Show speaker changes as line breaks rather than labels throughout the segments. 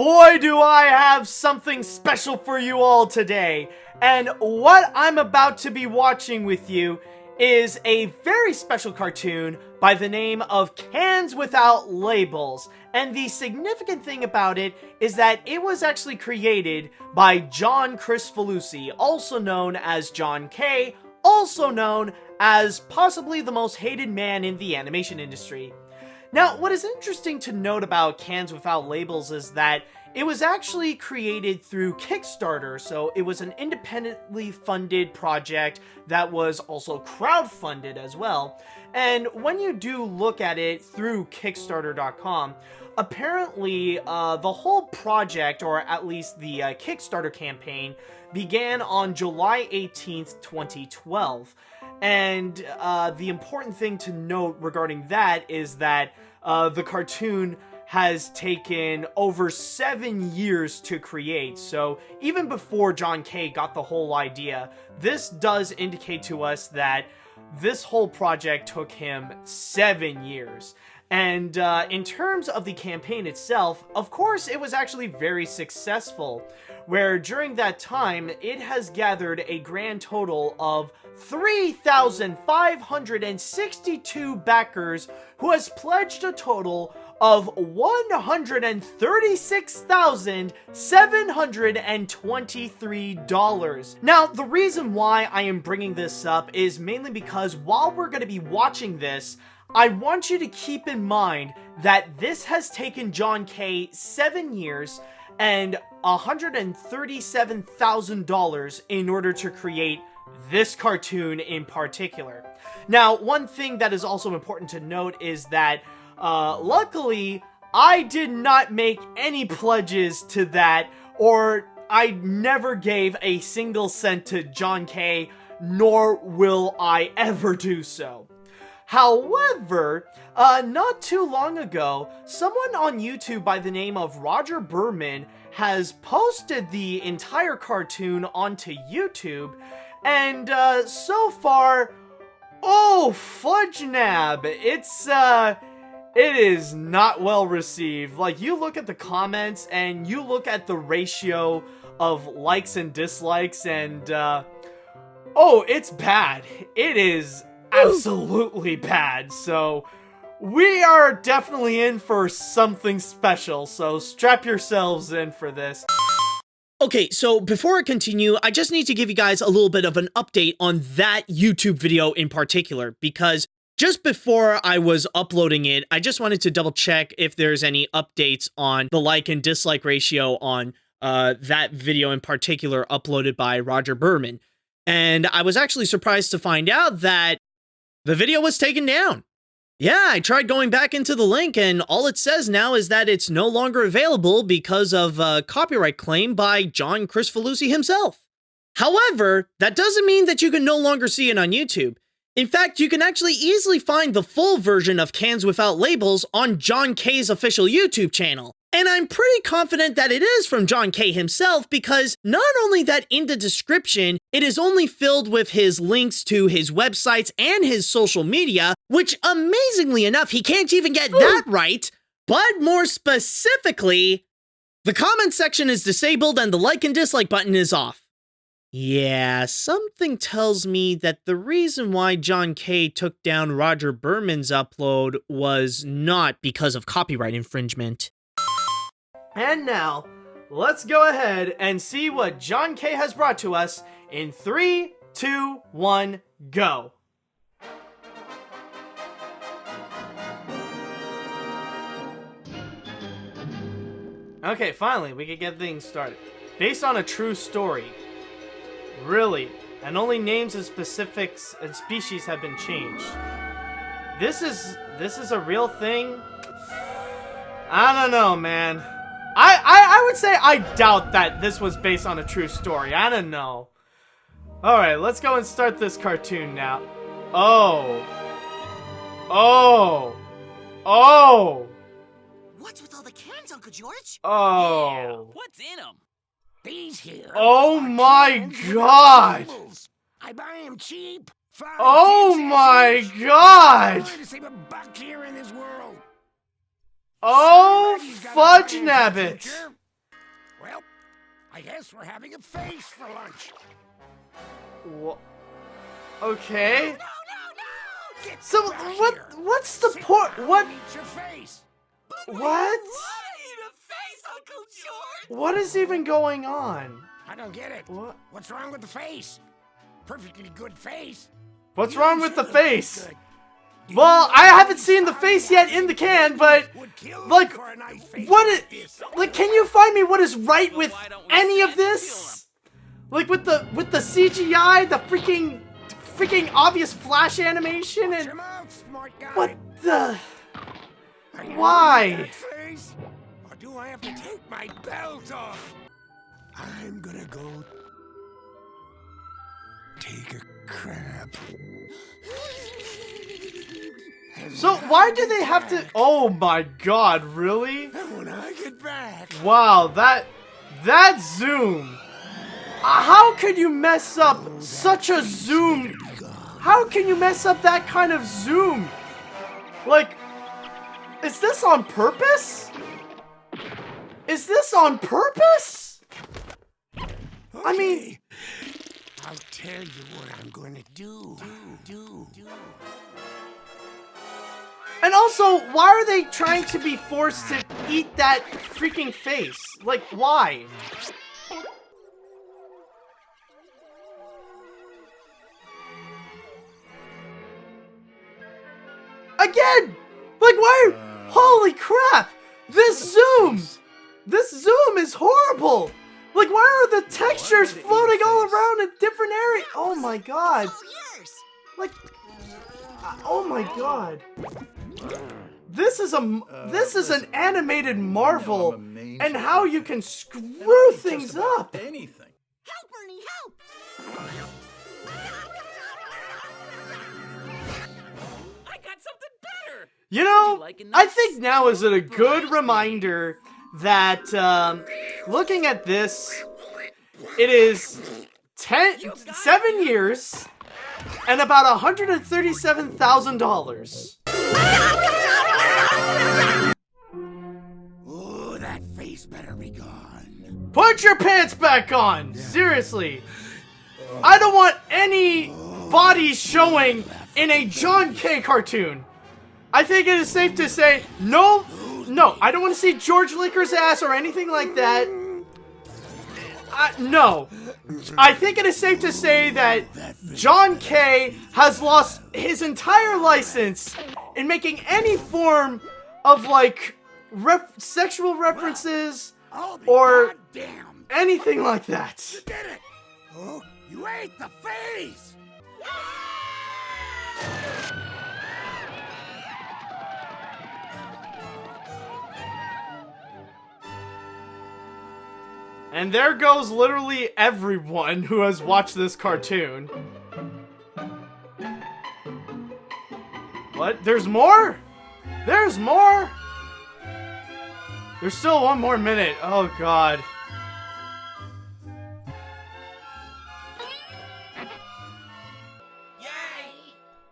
boy do I have something special for you all today. And what I'm about to be watching with you is a very special cartoon by the name of Cans Without Labels. And the significant thing about it is that it was actually created by John Kricfalusi, also known as John K., also known as possibly the most hated man in the animation industry. Now, what is interesting to note about Cans Without Labels is that it was actually created through Kickstarter, so it was an independently funded project that was also crowdfunded as well. And when you do look at it through Kickstarter.com, apparently the whole project, or at least the Kickstarter campaign, began on July 18th, 2012. And the important thing to note regarding that is that the cartoon has taken over 7 years to create. So even before John K. got the whole idea, this does indicate to us that this whole project took him 7 years. And in terms of the campaign itself, of course, it was actually very successful, where during that time, it has gathered a grand total of 3,562 backers who has pledged a total of $136,723. Now, the reason why I am bringing this up is mainly because while we're going to be watching this, I want you to keep in mind that this has taken John K. 7 years and $137,000 in order to create this cartoon in particular. Now, one thing that is also important to note is that, luckily, I did not make any pledges to that, or I never gave a single cent to John K., nor will I ever do so. However, not too long ago, someone on YouTube by the name of Roger Berman has posted the entire cartoon onto YouTube, and so far, oh fudge nab, it is not well received. Like, you look at the comments and you look at the ratio of likes and dislikes, and oh, it's bad. It is absolutely bad. So we are definitely in for something special, so strap yourselves in for this. Okay, so before I continue, I just need to give you guys a little bit of an update on that YouTube video in particular, because just before I was uploading it, I just wanted to double check if there's any updates on the like and dislike ratio on that video in particular uploaded by Roger Berman. And I was actually surprised to find out that the video was taken down. Yeah, I tried going back into the link, and all it says now is that it's no longer available because of a copyright claim by John Kricfalusi himself. However, that doesn't mean that you can no longer see it on YouTube. In fact, you can actually easily find the full version of Cans Without Labels on John K.'s official YouTube channel. And I'm pretty confident that it is from John K. himself, because not only that in the description, it is only filled with his links to his websites and his social media, which amazingly enough, he can't even get that right. But more specifically, the comment section is disabled and the like and dislike button is off. Yeah, something tells me that the reason why John K. took down Roger Berman's upload was not because of copyright infringement. And now, let's go ahead and see what John K. has brought to us in 3, 2, 1, go. Okay, finally, we can get things started. Based on a true story. Really, and only names and specifics and species have been changed. This is a real thing? I don't know, man. I would say I doubt that this was based on a true story. I don't know. Alright, let's go and start this cartoon now. Oh.
What's with all the cans, Uncle George?
Oh.
Yeah, what's in them?
These here.
Oh
are
my
cans
god.
without labels. I buy them cheap. 5,
Oh
10 cents
my
each.
god.
I'm trying to save a buck here in this world.
Oh,
Somebody's gotta
fudge
buy 'em for the
nabbit.
future. I guess we're having a face for lunch.
Okay.
No, no!
Get
So
back here.
what's the
Sit
point?
down
What?
and eat your face.
What?
Eat a face, Uncle George!
What is even going on?
I don't get it.
What?
What's wrong with the face? Perfectly good face.
What's
You
wrong with the
should look
face?
good. Do you
Well,
know
I
how
haven't
many
seen the face yet in the can, but
would kill
like,
for a nice face
what
like
is,
this?
like, can you find me what is right with any of this? Like with the CGI, the freaking obvious flash animation,
Watch
and
your mouth, smart guy.
what the?
Are you
Why?
gonna eat that face? Or do I have to take my belt off? I'm gonna go take a crap. And
So
when
why
I
do
get
they have to?
back-
Oh my God! Really?
And when I get back,
Wow, that zoom. How could you mess up such a zoom?
be gone.
How can you mess up that kind of zoom? Like, is this on purpose? Is this on purpose? I mean,
Okay. I'll tell you what I'm gonna do.
and also, why are they trying to be forced to eat that freaking face? Like, why? Again! Like, why? Holy crap! This zoom! This zoom is horrible! Like, why are the textures floating all around in different areas? Oh my god!
All yours!
Like, oh my god! This is an animated marvel, and how you can screw things up.
Anything.
Help, Ernie, help!
I got something better.
You know,
like a
I
nice
think now is a good reminder that looking at this, it is 7 years and about $137,000.
Oh, that face better be gone.
Put your pants back on! Seriously. I don't want any bodies showing in a John K. cartoon. I think it is safe to say, no, I don't want to see George Licker's ass or anything like that. No. I think it is safe to say that John K. has lost his entire license in making any form of, like, sexual references
I'll be
or
goddamned.
anything like that.
You did it. Oh, you ate the face.
And there goes literally everyone who has watched this cartoon. What? There's more? There's more? There's still one more minute. Oh god.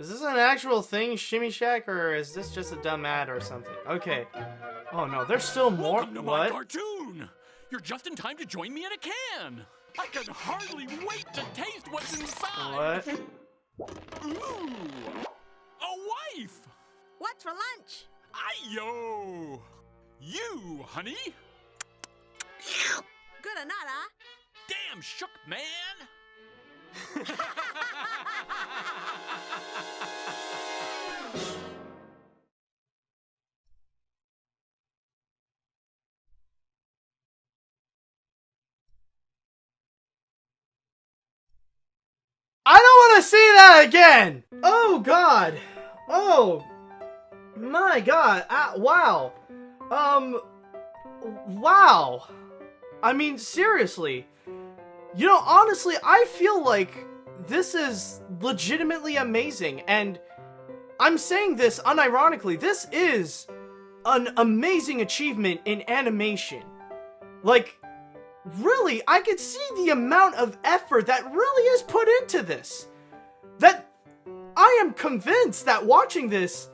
Is this an actual thing, Shimmy Shack, or is this just a dumb ad or something? Okay. Oh no, there's still more.
Welcome to my
What?
cartoon. You're just in time to join me in a can. I can hardly wait to taste what's inside.
What?
Ooh, a wife.
What's for lunch?
Ayo. You, honey.
Good or not, huh?
Damn shook, man.
I don't want to see that again! Oh god! Oh my god! Wow! Wow! I mean, seriously. You know, honestly, I feel like this is legitimately amazing, and I'm saying this unironically. This is an amazing achievement in animation. Like, really, I could see the amount of effort that really is put into this. That I am convinced that watching this,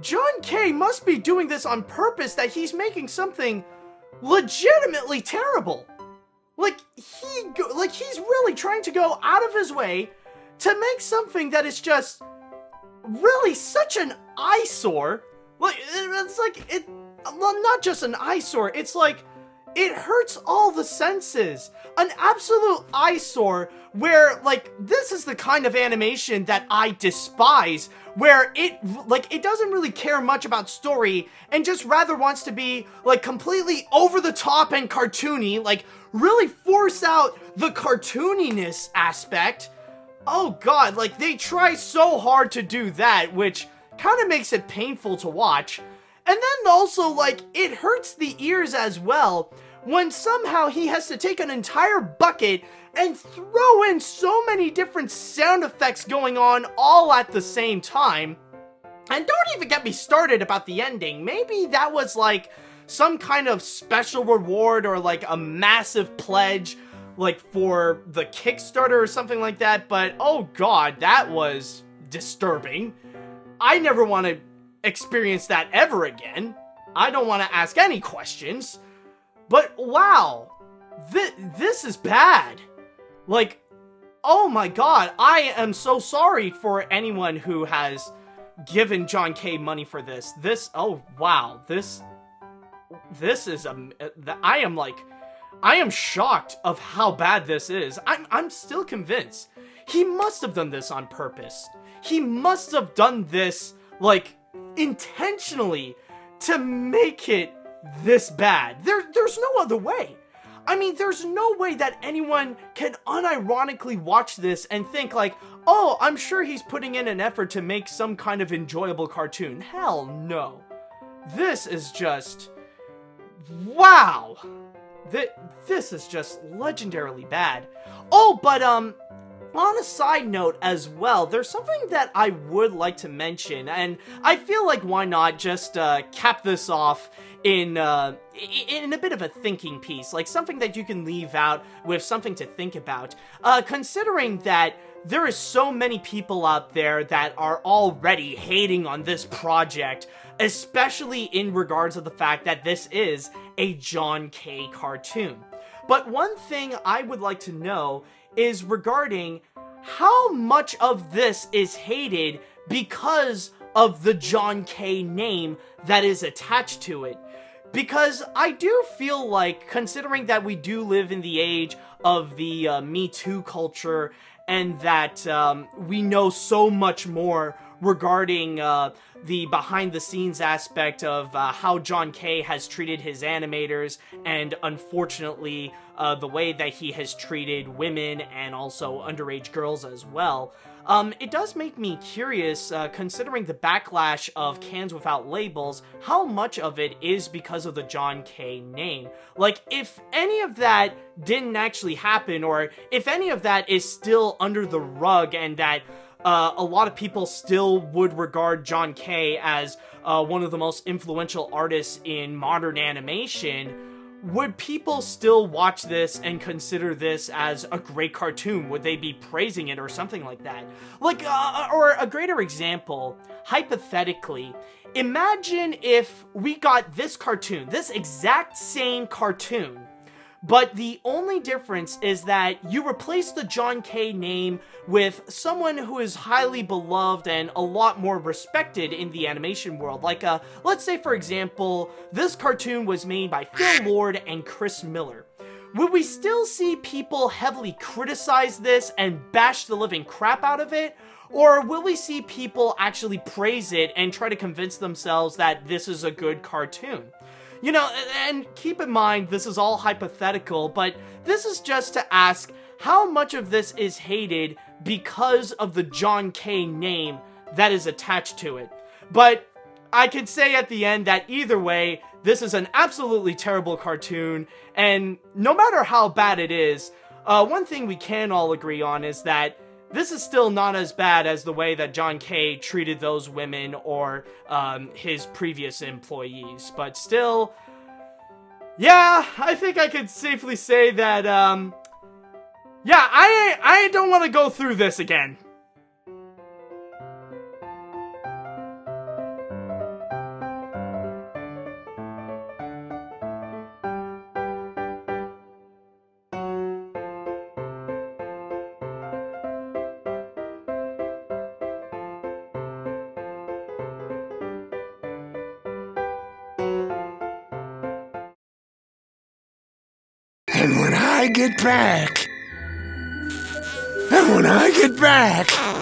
John K. must be doing this on purpose, that he's making something legitimately terrible. Like, he's really trying to go out of his way to make something that is just really such an eyesore. Like, it's like, well, not just an eyesore, it's like, it hurts all the senses. An absolute eyesore where, like, this is the kind of animation that I despise, where it doesn't really care much about story and just rather wants to be, like, completely over the top and cartoony, like, really force out the cartooniness aspect. Oh god, like, they try so hard to do that, which kind of makes it painful to watch. And then also, like, it hurts the ears as well, when somehow he has to take an entire bucket and throw in so many different sound effects going on all at the same time. And don't even get me started about the ending. Maybe that was, like, some kind of special reward or, like, a massive pledge, like, for the Kickstarter or something like that, but oh god, that was disturbing. I never want to experience that ever again. I don't want to ask any questions. But wow, this is bad. Like, oh my god, I am so sorry for anyone who has given John K money for this. Oh wow, this is, I am shocked of how bad this is. I'm still convinced. He must have done this on purpose. He must have done this, like, intentionally to make it this bad. There's no other way. I mean, there's no way that anyone can unironically watch this and think like, oh, I'm sure he's putting in an effort to make some kind of enjoyable cartoon. Hell no. This is just... wow. This is just legendarily bad. Oh, but, on a side note as well, there's something that I would like to mention, and I feel like why not just cap this off in a bit of a thinking piece, like something that you can leave out with something to think about. Considering that there is so many people out there that are already hating on this project, especially in regards of the fact that this is a John K cartoon. But one thing I would like to know is regarding how much of this is hated because of the John K name that is attached to it. Because I do feel like, considering that we do live in the age of the Me Too culture, and that we know so much more regarding the behind-the-scenes aspect of how John K has treated his animators, and unfortunately the way that he has treated women and also underage girls as well. It does make me curious, considering the backlash of Cans Without Labels, how much of it is because of the John K name. Like, if any of that didn't actually happen, or if any of that is still under the rug, and that a lot of people still would regard John K as one of the most influential artists in modern animation, would people still watch this and consider this as a great cartoon? Would they be praising it or something like that? Like, or a greater example, hypothetically, imagine if we got this cartoon, this exact same cartoon, but the only difference is that you replace the John K name with someone who is highly beloved and a lot more respected in the animation world. Like, let's say, for example, this cartoon was made by Phil Lord and Chris Miller. Would we still see people heavily criticize this and bash the living crap out of it? Or will we see people actually praise it and try to convince themselves that this is a good cartoon? You know, and keep in mind, this is all hypothetical, but this is just to ask how much of this is hated because of the John K name that is attached to it. But I could say at the end that either way, this is an absolutely terrible cartoon, and no matter how bad it is, one thing we can all agree on is that this is still not as bad as the way that John K treated those women or his previous employees. But still, yeah, I think I could safely say that, yeah, I don't want to go through this again.
And when I get back... And when I get back...